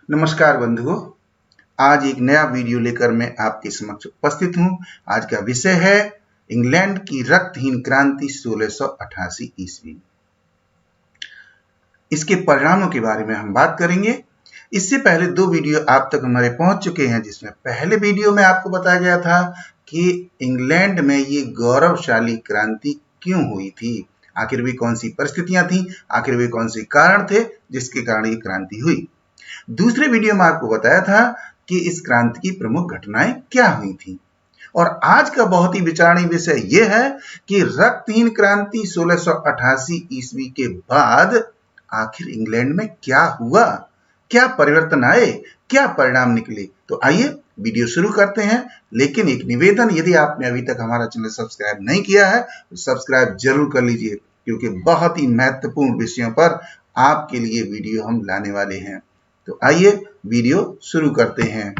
नमस्कार बंधुओं, आज एक नया वीडियो लेकर मैं आपके समक्ष उपस्थित हूं। आज का विषय है इंग्लैंड की रक्तहीन क्रांति 1688 ईस्वी। इसके परिणामों के बारे में हम बात करेंगे। इससे पहले दो वीडियो आप तक हमारे पहुंच चुके हैं, जिसमें पहले वीडियो में आपको बताया गया था कि इंग्लैंड में ये गौरवशाली क्रांति क्यों हुई थी, आखिर वे कौन सी परिस्थितियां थी, आखिर वे कौन से कारण थे जिसके कारण ये क्रांति हुई। दूसरे वीडियो में आपको बताया था कि इस क्रांति की प्रमुख घटनाएं क्या हुई थी। और आज का बहुत ही विचारणीय विषय यह है कि रक्तहीन क्रांति 1688 ईस्वी के बाद आखिर इंग्लैंड में क्या हुआ, क्या परिवर्तन आए, क्या परिणाम निकले। तो आइए वीडियो शुरू करते हैं। लेकिन एक निवेदन, यदि आपने अभी तक हमारा चैनल सब्सक्राइब नहीं किया है तो सब्सक्राइब जरूर कर लीजिए, क्योंकि बहुत ही महत्वपूर्ण विषयों पर आपके लिए वीडियो हम लाने वाले हैं। तो आइए वीडियो शुरू करते हैं।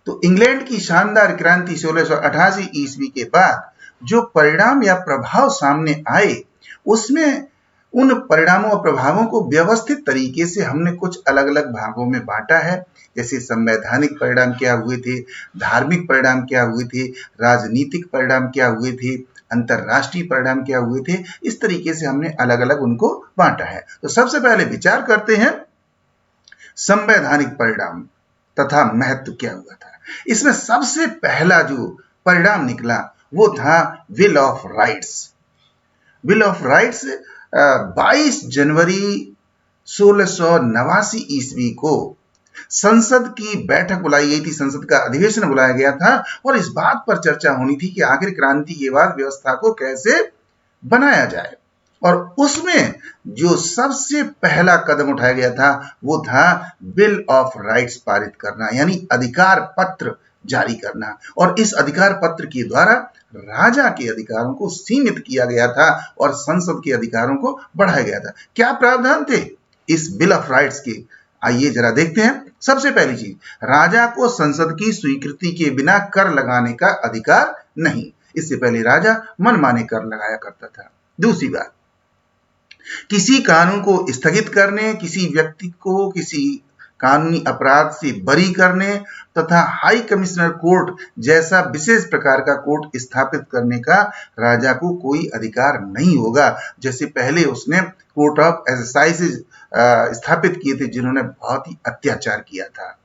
तो इंग्लैंड की शानदार क्रांति 1688 ईस्वी के बाद जो परिणाम या प्रभाव सामने आए, उसमें उन परिणामों और प्रभावों को व्यवस्थित तरीके से हमने कुछ अलग अलग भागों में बांटा है। जैसे संवैधानिक परिणाम क्या हुए थे, धार्मिक परिणाम क्या हुए थे, राजनीतिक परिणाम क्या हुए थे, अंतरराष्ट्रीय परिणाम क्या हुए थे। इस तरीके से हमने अलग अलग उनको बांटा है। तो सबसे पहले विचार करते हैं संवैधानिक परिणाम तथा महत्व क्या हुआ था। इसमें सबसे पहला जो परिणाम निकला वो था will of rights. Will of rights 22 जनवरी 1689 ईस्वी को संसद की बैठक बुलाई गई थी, संसद का अधिवेशन बुलाया गया था और इस बात पर चर्चा होनी थी कि आखिर क्रांति के बाद व्यवस्था को कैसे बनाया जाए। और उसमें जो सबसे पहला कदम उठाया गया था वो था बिल ऑफ राइट्स पारित करना, यानी अधिकार पत्र जारी करना। और इस अधिकार पत्र के द्वारा राजा के अधिकारों को सीमित किया गया था और संसद के अधिकारों को बढ़ाया गया था। क्या प्रावधान थे इस बिल ऑफ राइट्स के, आइए जरा देखते हैं। सबसे पहली चीज, राजा को संसद की स्वीकृति के बिना कर लगाने का अधिकार नहीं। इससे पहले राजा मनमाने कर लगाया करता था। दूसरी बात, किसी कानून को स्थगित करने, किसी व्यक्ति को किसी कानूनी अपराध से बरी करने तथा हाई कमिश्नर कोर्ट जैसा विशेष प्रकार का कोर्ट स्थापित करने का राजा को कोई अधिकार नहीं होगा। जैसे पहले उसने कोर्ट ऑफ एसेसाइज स्थापित किए थे, जिन्होंने बहुत ही अत्याचार किया था।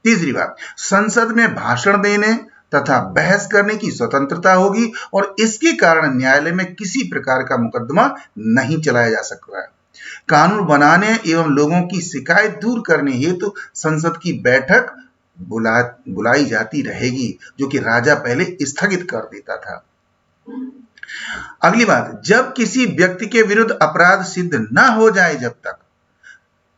तीसरी बात, संसद में भाषण देने तथा बहस करने की स्वतंत्रता होगी और इसके कारण न्यायालय में किसी प्रकार का मुकदमा नहीं चलाया जा सकता है। कानून बनाने एवं लोगों की शिकायत दूर करने हेतु संसद की बैठक बुलाई जाती रहेगी, जो कि राजा पहले स्थगित कर देता था। अगली बात, जब किसी व्यक्ति के विरुद्ध अपराध सिद्ध न हो जाए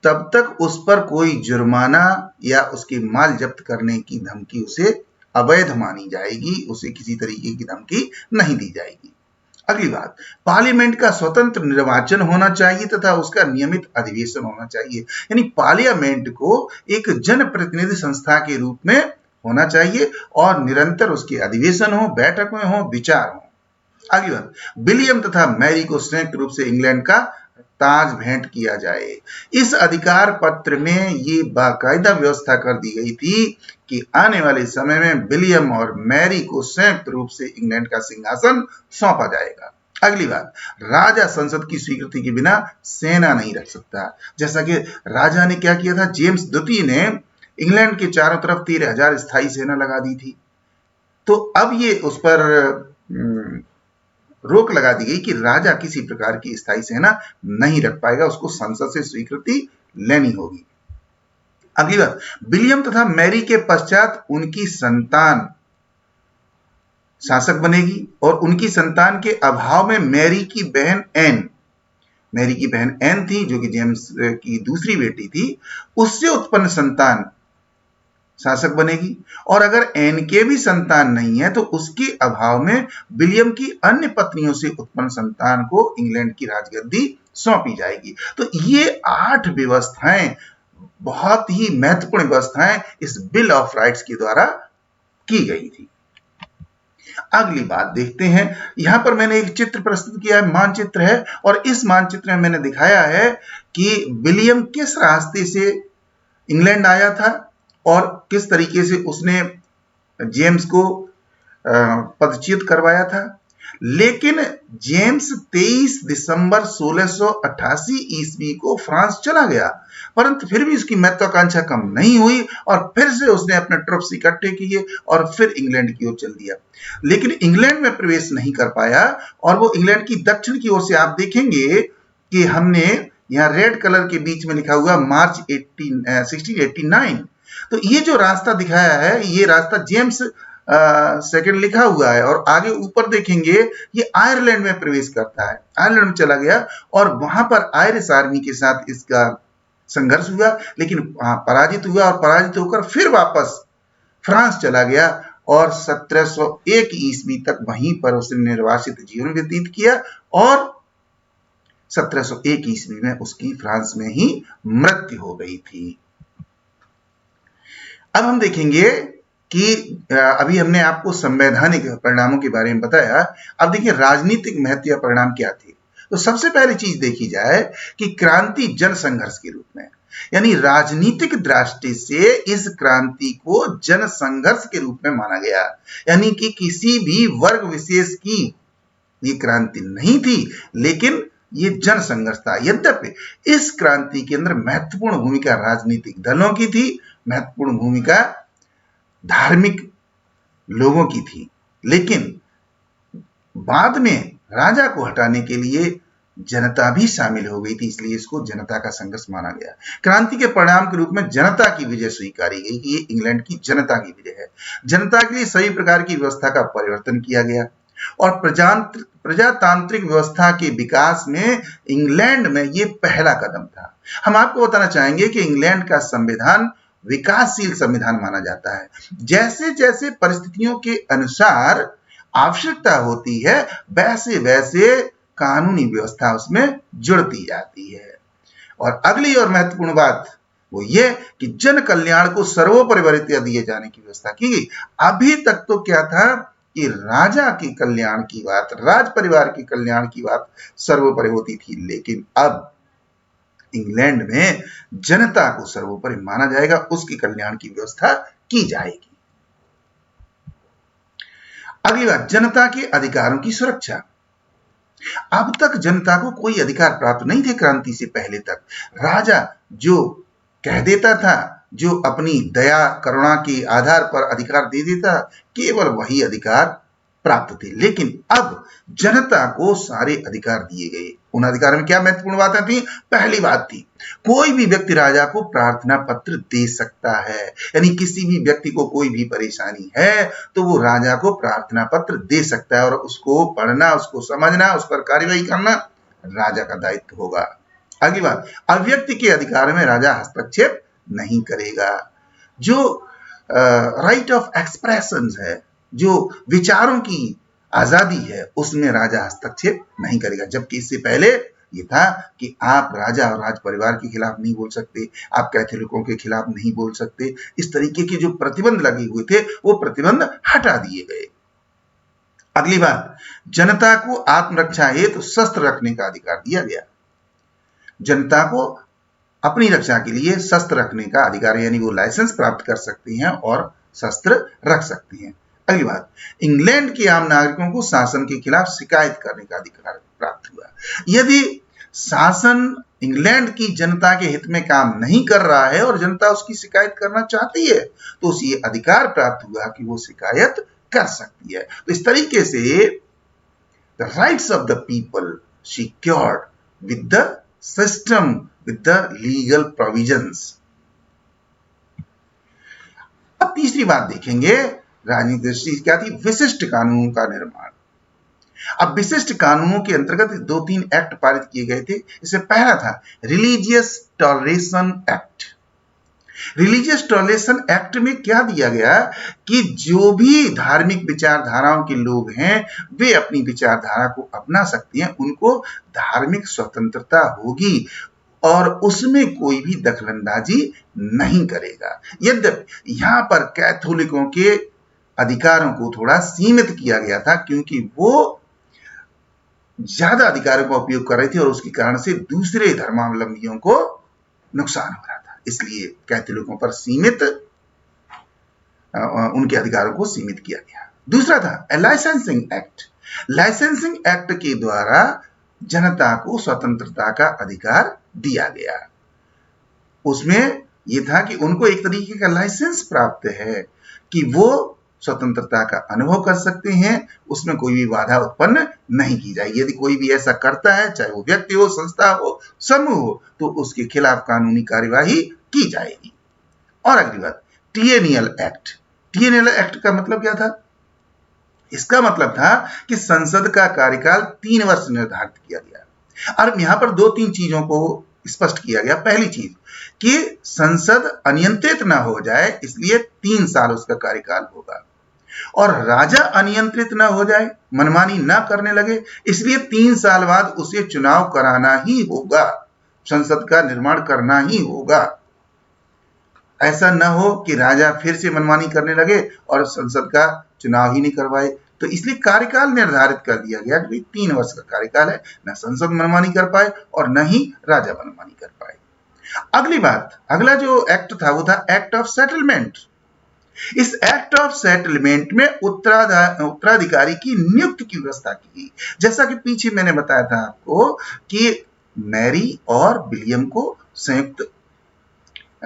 तब तक उस पर कोई जुर्माना या उसके माल जब्त करने की धमकी उसे अवैध मानी जाएगी, उसे किसी तरीके की धमकी नहीं दी जाएगी। अगली बात, पार्लियामेंट का स्वतंत्र निर्वाचन होना चाहिए तथा उसका नियमित अधिवेशन होना चाहिए। यानी पार्लियामेंट को एक जनप्रतिनिधि संस्था के रूप में होना चाहिए और निरंतर उसके अधिवेशन हो, बैठक में हो, विचार हो। अगली बात, विलियम तथा मैरी को संयुक्त रूप से इंग्लैंड का ताज भेंट किया जाए। इस अधिकार पत्र में ये बाकायदा व्यवस्था कर दी गई थी कि आने वाले समय में विलियम और मैरी को संयुक्त रूप से इंग्लैंड का सिंहासन सौंपा जाएगा। अगली बात, राजा संसद की स्वीकृति के बिना सेना नहीं रख सकता। जैसा कि राजा ने क्या किया था, जेम्स द्वितीय ने इंग्लैंड के चारों तरफ 13,000 स्थायी सेना लगा दी थी। तो अब ये उस पर रोक लगा दी गई कि राजा किसी प्रकार की स्थायी सेना नहीं रख पाएगा, उसको संसद से स्वीकृति लेनी होगी। अगली बात, विलियम तथा मैरी के पश्चात उनकी संतान शासक बनेगी और उनकी संतान के अभाव में मैरी की बहन एन थी, जो कि जेम्स की दूसरी बेटी थी, उससे उत्पन्न संतान शासक बनेगी। और अगर एन के भी संतान नहीं है तो उसके अभाव में विलियम की अन्य पत्नियों से उत्पन्न संतान को इंग्लैंड की राजगद्दी सौंपी जाएगी। तो ये 8 व्यवस्थाएं, बहुत ही महत्वपूर्ण व्यवस्थाएं इस बिल ऑफ राइट्स के द्वारा की गई थी। अगली बात देखते हैं। यहां पर मैंने एक चित्र प्रस्तुत किया है, मानचित्र है, और इस मानचित्र में मैंने दिखाया है कि विलियम किस रास्ते से इंग्लैंड आया था और किस तरीके से उसने जेम्स को पदच्युत करवाया था। लेकिन जेम्स 23 दिसंबर 1688 ईस्वी को फ्रांस चला गया, परंतु फिर भी उसकी महत्वाकांक्षा कम नहीं हुई और फिर से उसने अपने ट्रुप्स इकट्ठे किए और फिर इंग्लैंड की ओर चल दिया। लेकिन इंग्लैंड में प्रवेश नहीं कर पाया और वो इंग्लैंड की दक्षिण की ओर से, आप देखेंगे कि हमने यहाँ रेड कलर के बीच में लिखा हुआ मार्च 1689, तो ये जो रास्ता दिखाया है ये रास्ता जेम्स सेकंड लिखा हुआ है, और आगे ऊपर देखेंगे ये आयरलैंड में प्रवेश करता है, आयरलैंड में चला गया और वहां पर आयरिश आर्मी के साथ इसका संघर्ष हुआ, लेकिन पराजित हुआ और पराजित होकर फिर वापस फ्रांस चला गया और 1701 ईस्वी तक वहीं पर उसने निर्वासित जीवन व्यतीत किया और 1701 ईस्वी में उसकी फ्रांस में ही मृत्यु हो गई थी। अब हम देखेंगे कि अभी हमने आपको संवैधानिक परिणामों के बारे में बताया, अब देखिए राजनीतिक महत्व या परिणाम क्या थे। तो सबसे पहली चीज देखी जाए कि क्रांति जन संघर्ष के रूप में, यानी राजनीतिक दृष्टि से इस क्रांति को जन संघर्ष के रूप में माना गया, यानी कि किसी भी वर्ग विशेष की ये क्रांति नहीं थी, लेकिन ये जन संघर्ष था। यद्यपि इस क्रांति के अंदर महत्वपूर्ण भूमिका राजनीतिक दलों की थी, महत्वपूर्ण भूमिका धार्मिक लोगों की थी, लेकिन बाद में राजा को हटाने के लिए जनता भी शामिल हो गई थी, इसलिए इसको जनता का संघर्ष माना गया। क्रांति के परिणाम के रूप में जनता की विजय स्वीकारी गई कि ये इंग्लैंड की जनता की विजय है। जनता के लिए सभी प्रकार की व्यवस्था का परिवर्तन किया गया और प्रजातांत्रिक व्यवस्था के विकास में इंग्लैंड में ये पहला कदम था। हम आपको बताना चाहेंगे कि इंग्लैंड का संविधान विकासशील संविधान माना जाता है। जैसे जैसे परिस्थितियों के अनुसार आवश्यकता होती है, वैसे वैसे कानूनी व्यवस्था उसमें जुड़ती जाती है। और अगली और महत्वपूर्ण बात वो ये कि जन कल्याण को सर्वोपरि वरीयता दिए जाने की व्यवस्था की गई। अभी तक तो क्या था कि राजा के कल्याण की बात, राज परिवार के कल्याण की बात सर्वोपरि होती थी, लेकिन अब इंग्लैंड में जनता को सर्वोपरि माना जाएगा, उसके कल्याण की व्यवस्था की जाएगी। अगली बात, जनता के अधिकारों की सुरक्षा। अब तक जनता को कोई अधिकार प्राप्त नहीं थे। क्रांति से पहले तक राजा जो कह देता था, जो अपनी दया करुणा के आधार पर अधिकार दे देता, केवल वही अधिकार प्राप्त थे, लेकिन अब जनता को सारे अधिकार दिए गए। उन अधिकारों में क्या महत्वपूर्ण बातें थी? पहली बात थी, कोई भी व्यक्ति राजा को प्रार्थना पत्र दे सकता है, यानी किसी भी व्यक्ति को कोई भी परेशानी है तो वो राजा को प्रार्थना पत्र दे सकता है और उसको पढ़ना, उसको समझना, उस पर कार्यवाही करना राजा का दायित्व होगा। अगली बात, अव्यक्ति के अधिकार में राजा हस्तक्षेप नहीं करेगा। जो राइट ऑफ एक्सप्रेशन है, जो विचारों की आजादी है, उसमें राजा हस्तक्षेप नहीं करेगा। जबकि इससे पहले ये था कि आप राजा और राज परिवार के खिलाफ नहीं बोल सकते, आप कैथोलिकों के खिलाफ नहीं बोल सकते। इस तरीके के जो प्रतिबंध लगे हुए थे वो प्रतिबंध हटा दिए गए। अगली बात, जनता को आत्मरक्षा हेतु शस्त्र रखने का अधिकार दिया गया। जनता को अपनी रक्षा के लिए शस्त्र रखने का अधिकार, यानी वो लाइसेंस प्राप्त कर सकते हैं और शस्त्र रख सकते हैं। अगली बात, इंग्लैंड के आम नागरिकों को शासन के खिलाफ शिकायत करने का अधिकार प्राप्त हुआ। यदि शासन इंग्लैंड की जनता के हित में काम नहीं कर रहा है और जनता उसकी शिकायत करना चाहती है तो उसे ये अधिकार प्राप्त हुआ कि वो शिकायत कर सकती है। तो इस तरीके से the rights of the people secured with the system, with the legal provisions. अब तीसरी बात देखेंगे, राजनीतिक दृष्टि क्या थी? विशिष्ट कानूनों का निर्माण। अब विशिष्ट कानूनों के अंतर्गत 2-3 एक्ट पारित किए गए थे। इसमें पहला था religious toleration act. Religious toleration act में क्या दिया गया कि जो भी धार्मिक विचारधाराओं के लोग हैं वे अपनी विचारधारा को अपना सकते हैं, उनको धार्मिक स्वतंत्रता होगी और उसमें कोई भी दखलंदाजी नहीं करेगा। यद्यपि यहां पर कैथोलिकों के अधिकारों को थोड़ा सीमित किया गया था, क्योंकि वो ज्यादा अधिकारों का उपयोग कर रहे थे और उसके कारण से दूसरे धर्मावलंबियों को नुकसान हो रहा था। इसलिए कैथोलिकों पर सीमित उनके अधिकारों को सीमित किया गया। दूसरा था लाइसेंसिंग एक्ट। लाइसेंसिंग एक्ट के द्वारा जनता को स्वतंत्रता का अधिकार दिया गया। उसमें यह था कि उनको एक तरीके का लाइसेंस प्राप्त है कि वो स्वतंत्रता का अनुभव कर सकते हैं, उसमें कोई भी बाधा उत्पन्न नहीं की जाएगी। यदि कोई भी ऐसा करता है, चाहे वो व्यक्ति हो, संस्था हो, समूह हो, तो उसके खिलाफ कानूनी कार्यवाही की जाएगी। और अगली बात, ट्रिएनियल एक्ट। ट्रिएनियल एक्ट का मतलब क्या था? इसका मतलब था कि संसद का कार्यकाल 3 वर्ष निर्धारित किया गया। और यहां पर 2-3 चीजों को स्पष्ट किया गया। पहली चीज कि संसद अनियंत्रित ना हो जाए, इसलिए 3 साल उसका कार्यकाल होगा, और राजा अनियंत्रित ना हो जाए, मनमानी ना करने लगे, इसलिए 3 साल बाद उसे चुनाव कराना ही होगा, संसद का निर्माण करना ही होगा। ऐसा न हो कि राजा फिर से मनमानी करने लगे और संसद का चुनाव ही नहीं करवाए। तो इसलिए कार्यकाल निर्धारित कर दिया गया कि 3 वर्ष का कार्यकाल है, न संसद मनमानी कर पाए और न ही राजा मनमानी कर पाए। अगली बात, अगला जो एक्ट था वो था एक्ट ऑफ सेटलमेंट। इस एक्ट ऑफ सेटलमेंट में उत्तराधिकारी की नियुक्ति की व्यवस्था की गई। जैसा कि पीछे मैंने बताया था आपको कि मैरी और विलियम को संयुक्त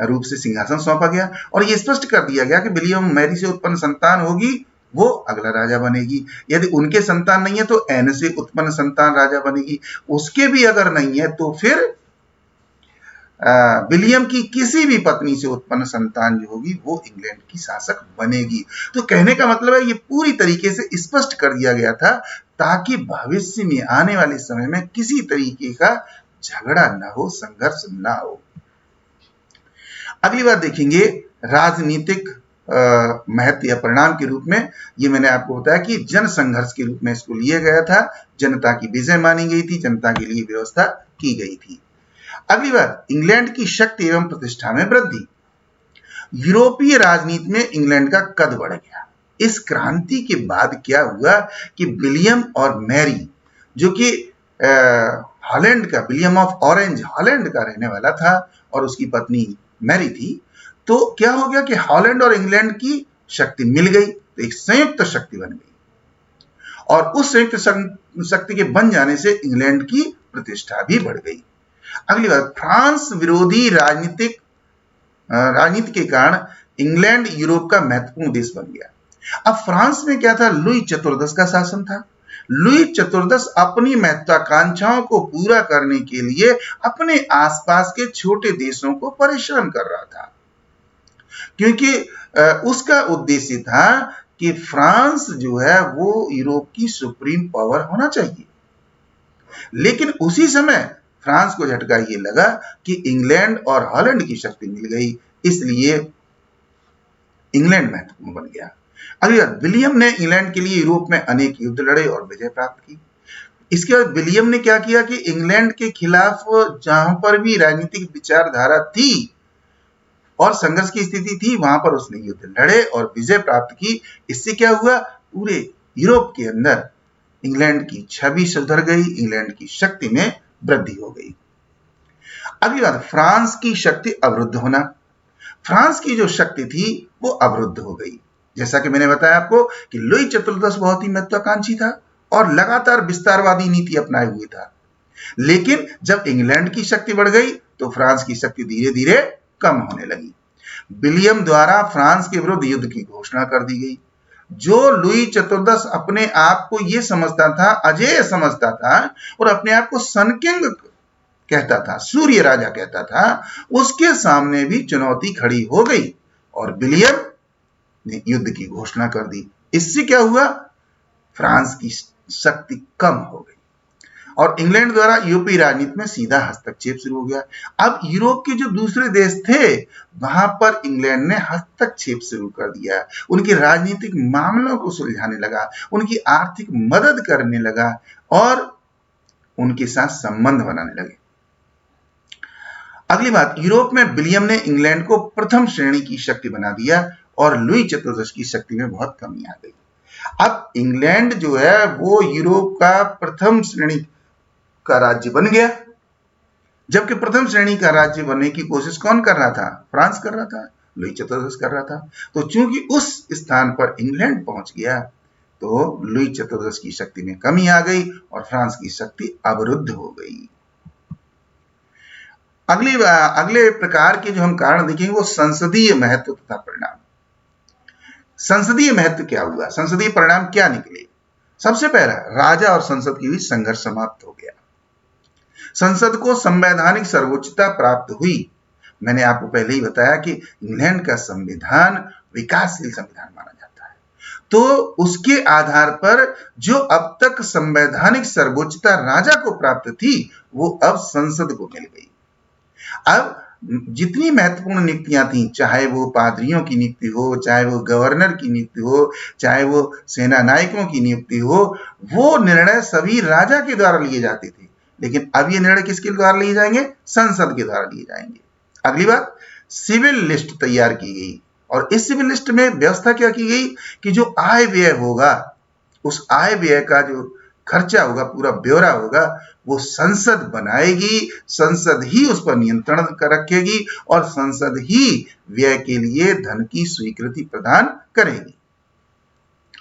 रूप से सिंहासन सौंपा गया और यह स्पष्ट कर दिया गया कि विलियम मैरी से उत्पन्न संतान होगी वो अगला राजा बनेगी। यदि उनके संतान नहीं है तो एन से उत्पन्न संतान राजा बनेगी। उसके भी अगर नहीं है तो फिर विलियम की किसी भी पत्नी से उत्पन्न संतान जो होगी वो इंग्लैंड की शासक बनेगी। तो कहने का मतलब है ये पूरी तरीके से स्पष्ट कर दिया गया था ताकि भविष्य में आने वाले समय में किसी तरीके का झगड़ा ना हो, संघर्ष ना हो। अगली बात देखेंगे राजनीतिक महत्व या परिणाम के रूप में। ये मैंने आपको बताया कि जन संघर्ष के रूप में इसको लिया गया था, जनता की विजय मानी गई थी, जनता के लिए व्यवस्था की गई थी। अगली बात, इंग्लैंड की शक्ति एवं प्रतिष्ठा में वृद्धि। यूरोपीय राजनीति में इंग्लैंड का कद बढ़ गया। इस क्रांति के बाद क्या हुआ कि विलियम और मैरी, जो कि हॉलैंड का, विलियम ऑफ ऑरेंज हॉलैंड का रहने वाला था और उसकी पत्नी मैरी थी, तो क्या हो गया कि हॉलैंड और इंग्लैंड की शक्ति मिल गई, तो एक संयुक्त शक्ति बन गई और उस संयुक्त शक्ति के बन जाने से इंग्लैंड की प्रतिष्ठा भी बढ़ गई। अगली बात, फ्रांस विरोधी राजनीति के कारण इंग्लैंड यूरोप का महत्वपूर्ण देश बन गया। अब फ्रांस में क्या था? लुई चतुर्दश का शासन था। लुई चतुर्दश अपनी महत्वाकांक्षाओं को पूरा करने के लिए अपने आसपास के छोटे देशों को परेशान कर रहा था, क्योंकि उसका उद्देश्य था कि फ्रांस जो है वो यूरोप की सुप्रीम पावर होना चाहिए। लेकिन उसी समय फ्रांस को झटका ये लगा कि इंग्लैंड और हॉलैंड की शक्ति मिल गई, इसलिए इंग्लैंड महत्वपूर्ण बन गया। अगली बात, विलियम ने इंग्लैंड के लिए यूरोप में अनेक युद्ध लड़े और विजय प्राप्त की। इसके बाद विलियम ने क्या किया कि इंग्लैंड के खिलाफ जहां पर भी राजनीतिक विचारधारा थी और संघर्ष की स्थिति थी, वहां पर उसने युद्ध लड़े और विजय प्राप्त की। इससे क्या हुआ? पूरे यूरोप के अंदर इंग्लैंड की छवि सुधर गई, इंग्लैंड की शक्ति में वृद्धि हो गई। अगली बात, फ्रांस की शक्ति अवरुद्ध होना। फ्रांस की जो शक्ति थी वो अवरुद्ध हो गई। जैसा कि मैंने बताया आपको कि लुई चतुर्दश बहुत ही महत्वाकांक्षी था और लगातार विस्तारवादी नीति अपनाए हुए था। लेकिन जब इंग्लैंड की शक्ति बढ़ गई तो फ्रांस की शक्ति धीरे धीरे कम होने लगी। विलियम द्वारा फ्रांस के विरुद्ध युद्ध की घोषणा कर दी गई। जो लुई चतुर्दश अपने आप को यह समझता था, अजेय समझता था और अपने आप को सन किंग कहता था, सूर्य राजा कहता था, उसके सामने भी चुनौती खड़ी हो गई और विलियम ने युद्ध की घोषणा कर दी। इससे क्या हुआ? फ्रांस की शक्ति कम हो गई और इंग्लैंड द्वारा यूरोपीय राजनीति में सीधा हस्तक्षेप शुरू हो गया। अब यूरोप के जो दूसरे देश थे वहां पर इंग्लैंड ने हस्तक्षेप शुरू कर दिया, उनके राजनीतिक मामलों को सुलझाने लगा, उनकी आर्थिक मदद करने लगा और उनके साथ संबंध बनाने लगे। अगली बात, यूरोप में विलियम ने इंग्लैंड को प्रथम श्रेणी की शक्ति बना दिया और लुई चतुर्दश की शक्ति में बहुत कमी आ गई। अब इंग्लैंड जो है वो यूरोप का प्रथम श्रेणी का राज्य बन गया, जबकि प्रथम श्रेणी का राज्य बनने की कोशिश कौन कर रहा था? फ्रांस कर रहा था, लुई चतुर्दश कर रहा था। तो चूंकि उस स्थान पर इंग्लैंड पहुंच गया तो लुई चतुर्दश की शक्ति में कमी आ गई और फ्रांस की शक्ति अवरुद्ध हो गई। अगले प्रकार के जो हम कारण देखेंगे वो संसदीय महत्व तथा परिणाम। संसदीय महत्व क्या हुआ, संसदीय परिणाम क्या निकले? सबसे पहला, राजा और संसद की हुई संघर्ष समाप्त हो गया। संसद को संवैधानिक सर्वोच्चता प्राप्त हुई। मैंने आपको पहले ही बताया कि इंग्लैंड का संविधान विकासशील संविधान माना जाता है, तो उसके आधार पर जो अब तक संवैधानिक सर्वोच्चता राजा को प्राप्त थी वो अब संसद को मिल गई। अब जितनी महत्वपूर्ण नियुक्तियां थी, चाहे वो पादरियों की नियुक्ति हो, चाहे वो गवर्नर की नियुक्ति हो, चाहे वो सेना नायकों की नियुक्ति हो, वो निर्णय सभी राजा के द्वारा लिए जाते थे। लेकिन अब ये निर्णय किसके द्वारा लिए जाएंगे? संसद के द्वारा लिए जाएंगे। अगली बात, सिविल लिस्ट तैयार की गई और इस सिविल लिस्ट में व्यवस्था क्या की गई कि जो आय व्यय होगा, उस आय व्यय का जो खर्चा होगा, पूरा ब्यौरा होगा, वो संसद बनाएगी, संसद ही उस पर नियंत्रण रखेगी और संसद ही व्यय के लिए धन की स्वीकृति प्रदान करेगी।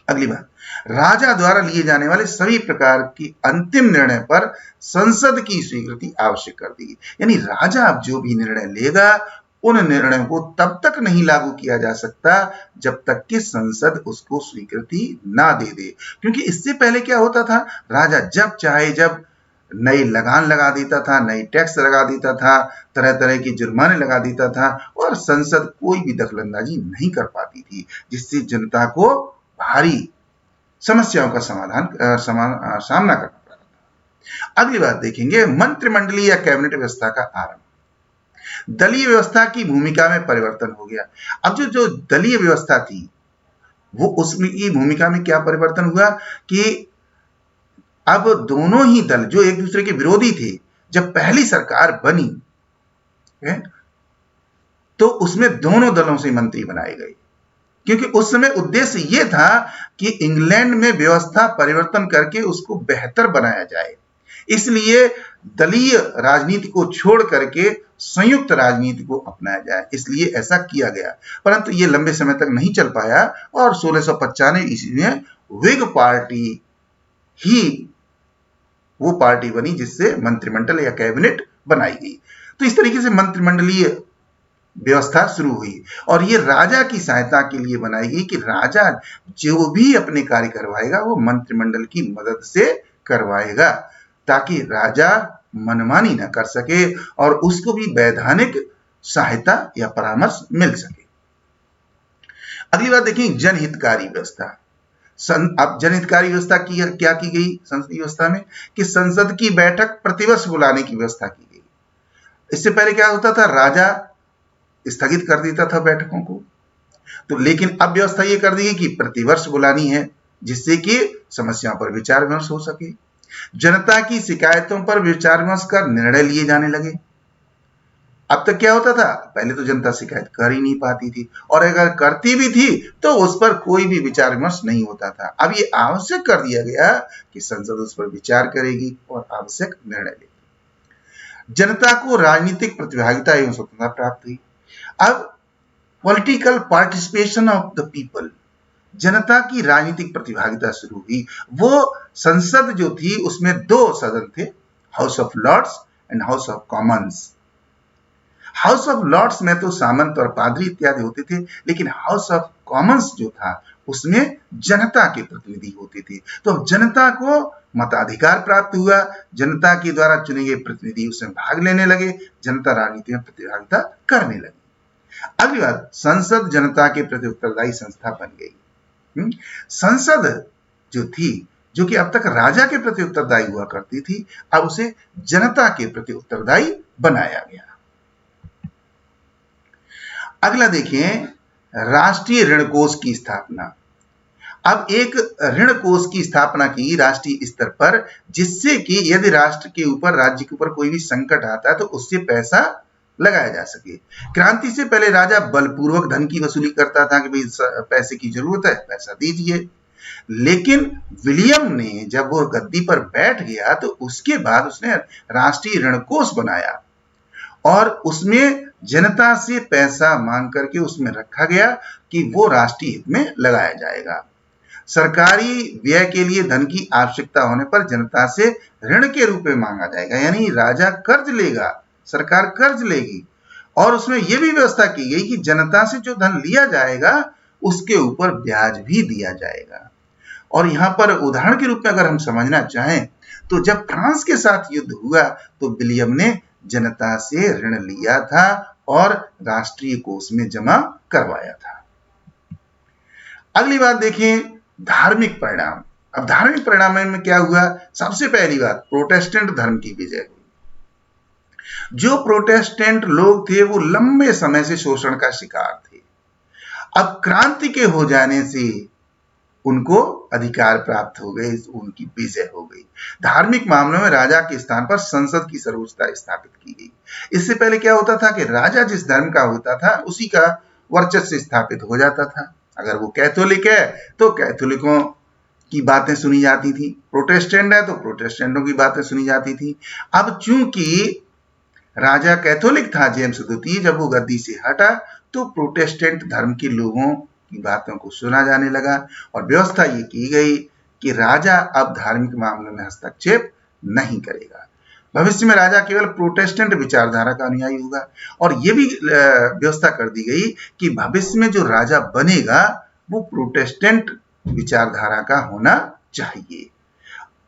अगली बात, राजा द्वारा लिए जाने वाले सभी प्रकार की अंतिम निर्णय पर संसद की स्वीकृति आवश्यक कर दी। यानी राजा अब जो भी निर्णय लेगा उन निर्णयों को तब तक नहीं लागू किया जा सकता जब तक कि संसद उसको स्वीकृति ना दे दे। क्योंकि इससे पहले क्या होता था, राजा जब चाहे जब नई लगान लगा देता था, नई टैक्स लगा देता था, तरह तरह के जुर्माने लगा देता था और संसद कोई भी दखलंदाजी नहीं कर पाती थी, जिससे जनता को भारी समस्याओं का सामना करना पड़ा था। अगली बात देखेंगे, मंत्रिमंडलीय या कैबिनेट व्यवस्था का आरंभ। दलीय व्यवस्था की भूमिका में परिवर्तन हो गया। अब जो दलीय व्यवस्था थी वो उसमें की भूमिका में क्या परिवर्तन हुआ कि अब दोनों ही दल जो एक दूसरे के विरोधी थे, जब पहली सरकार बनी तो उसमें दोनों दलों से मंत्री बनाए गए, क्योंकि उस समय उद्देश्य यह था कि इंग्लैंड में व्यवस्था परिवर्तन करके उसको बेहतर बनाया जाए। इसलिए दलीय राजनीति को छोड़ करके संयुक्त राजनीति को अपनाया जाए, इसलिए ऐसा किया गया। परंतु यह लंबे समय तक नहीं चल पाया और 1695 ईस्वी में व्हिग पार्टी ही वो पार्टी बनी जिससे मंत्रिमंडल या कैबिनेट बनाई गई। तो इस तरीके से मंत्रिमंडलीय व्यवस्था शुरू हुई और ये राजा की सहायता के लिए बनाई गई कि राजा जो भी अपने कार्य करवाएगा वो मंत्रिमंडल की मदद से करवाएगा, ताकि राजा मनमानी न कर सके और उसको भी वैधानिक सहायता या परामर्श मिल सके। अगली बात देखिए, जनहितकारी व्यवस्था। अब जनहितकारी व्यवस्था की क्या की गई संसदीय व्यवस्था में कि संसद की बैठक प्रतिवर्ष बुलाने की व्यवस्था की गई। इससे पहले क्या होता था, राजा स्थगित कर देता था बैठकों को, तो लेकिन अब व्यवस्था ये कर दी गई कि प्रतिवर्ष बुलानी है, जिससे कि समस्याओं पर विचार विमर्श हो सके। जनता की शिकायतों पर विचार विमर्श कर निर्णय लिए जाने लगे। अब तक क्या होता था, पहले तो जनता शिकायत कर ही नहीं पाती थी और अगर करती भी थी तो उस पर कोई भी विचार विमर्श नहीं होता था। अब ये आवश्यक कर दिया गया कि संसद उस पर विचार करेगी और आवश्यक निर्णय लेगी। जनता को राजनीतिक प्रतिभागिता एवं स्वतंत्रता प्राप्त हुई। अब political participation of the people, जनता की राजनीतिक प्रतिभागिता शुरू हुई। वो संसद जो थी उसमें दो सदन थे, House of Lords and House of Commons. House of Lords में तो सामंत और पादरी इत्यादि होते थे, लेकिन हाउस ऑफ कॉमन्स जो था उसमें जनता के प्रतिनिधि होते थे। तो जनता को मताधिकार प्राप्त हुआ, जनता के द्वारा चुने गए प्रतिनिधि उसमें भाग लेने लगे, जनता राजनीति में प्रतिभागिता करने लगी। अगली बात, संसद जनता के प्रति उत्तरदायी संस्था बन गई। संसद जो थी, जो कि अब तक राजा के प्रति उत्तरदायी हुआ करती थी, अब उसे जनता के प्रति उत्तरदायी बनाया गया। अगला देखें, राष्ट्रीय ऋण कोष की स्थापना। अब एक ऋण कोष की स्थापना की राष्ट्रीय स्तर पर, जिससे कि यदि राष्ट्र के ऊपर, राज्य के ऊपर कोई भी संकट आता है तो उससे पैसा लगाया जा सके। क्रांति से पहले राजा बलपूर्वक धन की वसूली करता था कि भाई पैसे की जरूरत है, पैसा दीजिए। लेकिन विलियम ने जब वो गद्दी पर बैठ गया तो उसके बाद उसने राष्ट्रीय ऋण कोष बनाया और उसमें जनता से पैसा मांग करके उसमें रखा गया कि वो राष्ट्रीय हित में लगाया जाएगा। सरकारी व्यय के लिए धन की आवश्यकता होने पर जनता से ऋण के रूप में मांगा जाएगा, यानी राजा कर्ज लेगा, सरकार कर्ज लेगी और उसमें यह भी व्यवस्था की गई कि जनता से जो धन लिया जाएगा उसके ऊपर ब्याज भी दिया जाएगा। और यहां पर उदाहरण के रूप में अगर हम समझना चाहें तो जब फ्रांस के साथ युद्ध हुआ तो विलियम ने जनता से ऋण लिया था और राष्ट्रीय कोष में जमा करवाया था। अगली बात देखें, धार्मिक परिणाम। अब धार्मिक परिणाम में क्या हुआ? सबसे पहली बात, प्रोटेस्टेंट धर्म की विजय हुई। जो प्रोटेस्टेंट लोग थे वो लंबे समय से शोषण का शिकार थे। अब क्रांति के हो जाने से उनको अधिकार प्राप्त हो गए, उनकी विजय हो गई। धार्मिक मामलों में राजा के स्थान पर संसद की सर्वोच्चता स्थापित की गई। इससे पहले क्या होता था कि राजा जिस धर्म का होता था उसी का वर्चस्व स्थापित हो जाता था। अगर वो कैथोलिक है तो कैथोलिकों की बातें सुनी जाती थी, प्रोटेस्टेंट है तो प्रोटेस्टेंटों की बातें सुनी जाती थी। अब चूंकि राजा कैथोलिक था जेम्स द्वितीय, जब वो गद्दी से हटा तो प्रोटेस्टेंट धर्म के लोगों की बातों को सुना जाने लगा और व्यवस्था ये की गई कि राजा अब धार्मिक मामलों में हस्तक्षेप नहीं करेगा। भविष्य में राजा केवल प्रोटेस्टेंट विचारधारा का अनुयायी होगा और यह भी व्यवस्था कर दी गई कि भविष्य में जो राजा बनेगा वो प्रोटेस्टेंट विचारधारा का होना चाहिए।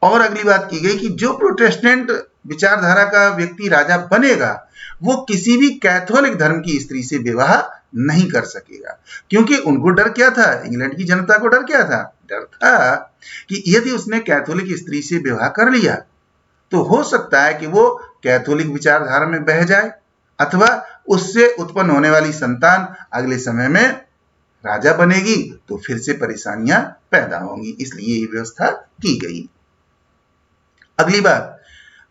और अगली बात की गई कि जो प्रोटेस्टेंट विचारधारा का व्यक्ति राजा बनेगा वो किसी भी कैथोलिक धर्म की स्त्री से विवाह नहीं कर सकेगा, क्योंकि उनको डर क्या था? इंग्लैंड की जनता को डर क्या था? डर था कि यदि उसने कैथोलिक स्त्री से विवाह कर लिया तो हो सकता है कि वो कैथोलिक विचारधारा में बह जाए अथवा उससे उत्पन्न होने वाली संतान अगले समय में राजा बनेगी तो फिर से परेशानियां पैदा होंगी, इसलिए ये व्यवस्था की गई। अगली बात,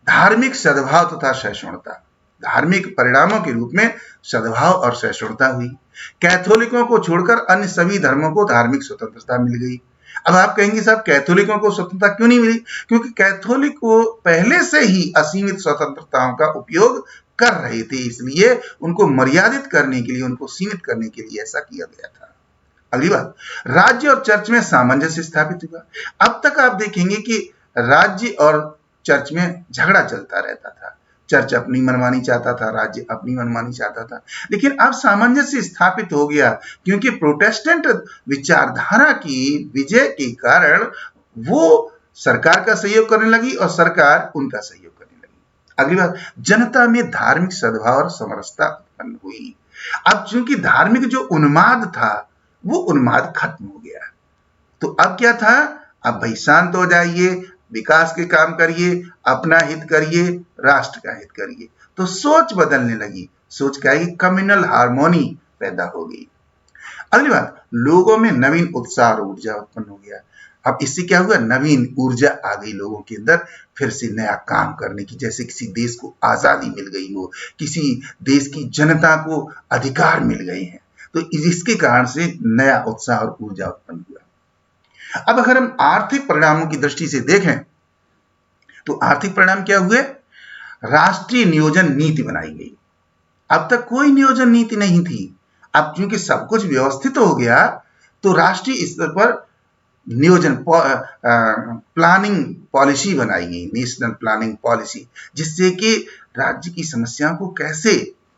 धार्मिक सद्भाव तथा सहिष्णुता। धार्मिक परिणामों के रूप में सद्भाव और सहिष्णुता हुई। कैथोलिकों को छोड़कर अन्य सभी धर्मों को धार्मिक स्वतंत्रता मिल गई। अब आप कहेंगे साहब कैथोलिकों को स्वतंत्रता क्यों नहीं मिली? क्योंकि कैथोलिक को पहले से ही असीमित स्वतंत्रताओं का उपयोग कर रहे थे, इसलिए उनको मर्यादित करने के लिए, उनको सीमित करने के लिए ऐसा किया गया था। अगली बात, राज्य और चर्च में सामंजस्य स्थापित हुआ। अब तक आप देखेंगे कि राज्य और चर्च में झगड़ा चलता रहता था। चर्च अपनी मनमानी चाहता था, राज्य अपनी मनमानी चाहता था, लेकिन अब सामंजस्य स्थापित हो गया क्योंकि प्रोटेस्टेंट विचारधारा की विजय के कारण वो सरकार का सहयोग करने लगी और सरकार उनका सहयोग करने लगी। अगली बात, जनता में धार्मिक सद्भाव और समरसता उत्पन्न हुई। अब चूंकि धार्मिक जो उन्माद था वो उन्माद खत्म हो गया, तो अब क्या था? अब भाई शांत हो जाइए, विकास के काम करिए, अपना हित करिए, राष्ट्र का हित करिए। तो सोच बदलने लगी, सोच क्या है? कम्युनल हार्मोनी पैदा हो गई। अगली बात, लोगों में नवीन उत्साह और ऊर्जा उत्पन्न हो गया। अब इससे क्या हुआ? नवीन ऊर्जा आ गई लोगों के अंदर, फिर से नया काम करने की, जैसे किसी देश को आजादी मिल गई हो, किसी देश की जनता को अधिकार मिल गए हैं, तो इसके कारण से नया उत्साह और ऊर्जा उत्पन्न हुआ। अब अगर हम आर्थिक परिणामों की दृष्टि से देखें तो आर्थिक परिणाम क्या हुए? राष्ट्रीय नियोजन नीति बनाई गई। अब तक कोई नियोजन नीति नहीं थी। अब क्योंकि सब कुछ व्यवस्थित हो गया तो राष्ट्रीय स्तर पर नियोजन प्लानिंग पॉलिसी बनाई गई, नेशनल प्लानिंग पॉलिसी, जिससे कि राज्य की समस्याओं को कैसे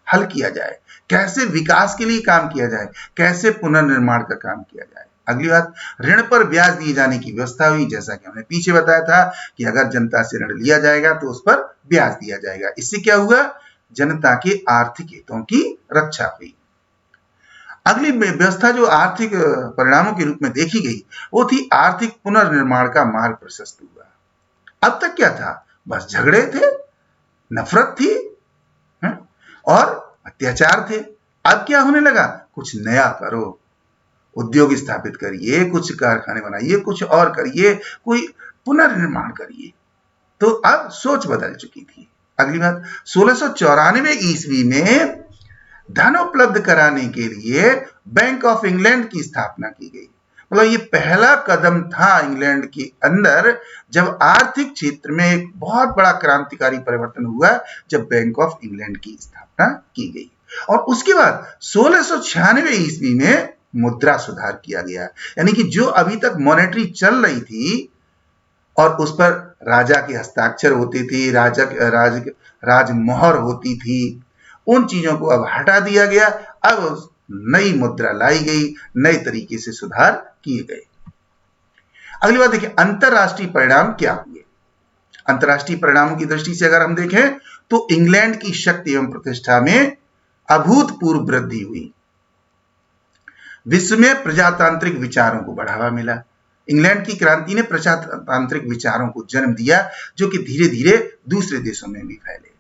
हल किया जाए, कैसे विकास के लिए काम किया जाए, कैसे पुनर्निर्माण का काम किया जाए। अगली बात, ऋण पर ब्याज दिए जाने की व्यवस्था हुई। जैसा कि हमने पीछे बताया था कि अगर जनता से ऋण लिया जाएगा तो उस पर ब्याज दिया जाएगा। इससे क्या हुआ? जनता के आर्थिक हितों की रक्षा हुई। अगली व्यवस्था जो आर्थिक परिणामों के रूप में देखी गई वो थी आर्थिक पुनर्निर्माण का मार्ग प्रशस्त हुआ। अब तक क्या था? बस झगड़े थे, नफरत थी और अत्याचार थे। अब क्या होने लगा? कुछ नया करो, उद्योग स्थापित करिए, कुछ कारखाने बनाइए, कुछ और करिए, कोई पुनर्निर्माण करिए। तो अब सोच बदल चुकी थी। अगली बात, 1694 ईस्वी में धन उपलब्ध कराने के लिए बैंक ऑफ इंग्लैंड की स्थापना की गई। मतलब ये पहला कदम था इंग्लैंड के अंदर जब आर्थिक क्षेत्र में एक बहुत बड़ा क्रांतिकारी परिवर्तन हुआ, जब बैंक ऑफ इंग्लैंड की स्थापना की गई। और उसके बाद 1696 ईस्वी में मुद्रा सुधार किया गया, यानी कि जो अभी तक मॉनेटरी चल रही थी और उस पर राजा के हस्ताक्षर होते थे, राजमोहर होती थी, उन चीजों को अब हटा दिया गया। अब नई मुद्रा लाई गई, नए तरीके से सुधार किए गए। अगली बात देखिए, अंतरराष्ट्रीय परिणाम क्या हुए। अंतरराष्ट्रीय परिणामों की दृष्टि से अगर हम देखें तो इंग्लैंड की शक्ति एवं प्रतिष्ठा में अभूतपूर्व वृद्धि हुई। विश्व में प्रजातांत्रिक विचारों को बढ़ावा मिला। इंग्लैंड की क्रांति ने प्रजातांत्रिक विचारों को जन्म दिया, जो कि धीरे धीरे दूसरे देशों में भी फैले।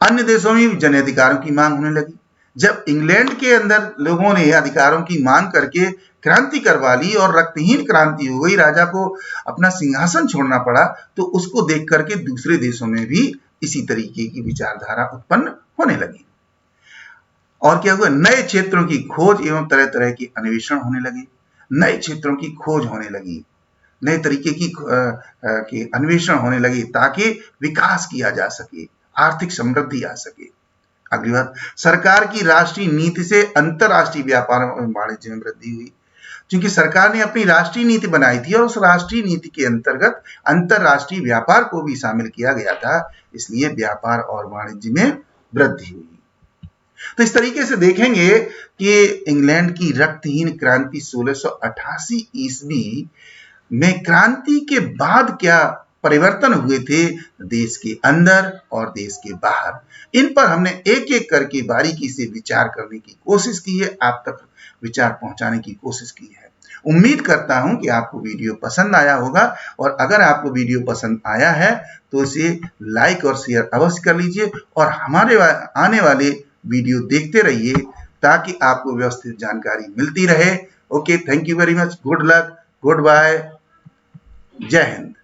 अन्य देशों में भी जन अधिकारों की मांग होने लगी। जब इंग्लैंड के अंदर लोगों ने अधिकारों की मांग करके क्रांति करवा ली और रक्तहीन क्रांति हो गई, राजा को अपना सिंहासन छोड़ना पड़ा, तो उसको देख करके दूसरे देशों में भी इसी तरीके की विचारधारा उत्पन्न होने लगी। और क्या हुआ, नए क्षेत्रों की खोज एवं तरह तरह के अन्वेषण होने लगे। नए क्षेत्रों की खोज होने लगी, नए तरीके की अन्वेषण होने लगे ताकि विकास किया जा सके, आर्थिक समृद्धि आ सके। अगली बात, सरकार की राष्ट्रीय नीति से अंतरराष्ट्रीय व्यापार और वाणिज्य में वृद्धि हुई। क्योंकि सरकार ने अपनी राष्ट्रीय नीति बनाई थी और उस राष्ट्रीय नीति के अंतर्गत अंतरराष्ट्रीय व्यापार को भी शामिल किया गया था, इसलिए व्यापार और वाणिज्य में वृद्धि हुई। तो इस तरीके से देखेंगे कि इंग्लैंड की रक्तहीन क्रांति 1688 ईस्वी में क्रांति के बाद क्या परिवर्तन हुए थे देश के अंदर और देश के बाहर, इन पर हमने एक एक करके बारीकी से विचार करने की कोशिश की है, आप तक विचार पहुंचाने की कोशिश की है। उम्मीद करता हूं कि आपको वीडियो पसंद आया होगा, और अगर आपको वीडियो पसंद आया है तो इसे लाइक और शेयर अवश्य कर लीजिए और हमारे आने वाले वीडियो देखते रहिए ताकि आपको व्यवस्थित जानकारी मिलती रहे। Okay, thank you very much, good luck, good bye, Jai Hind.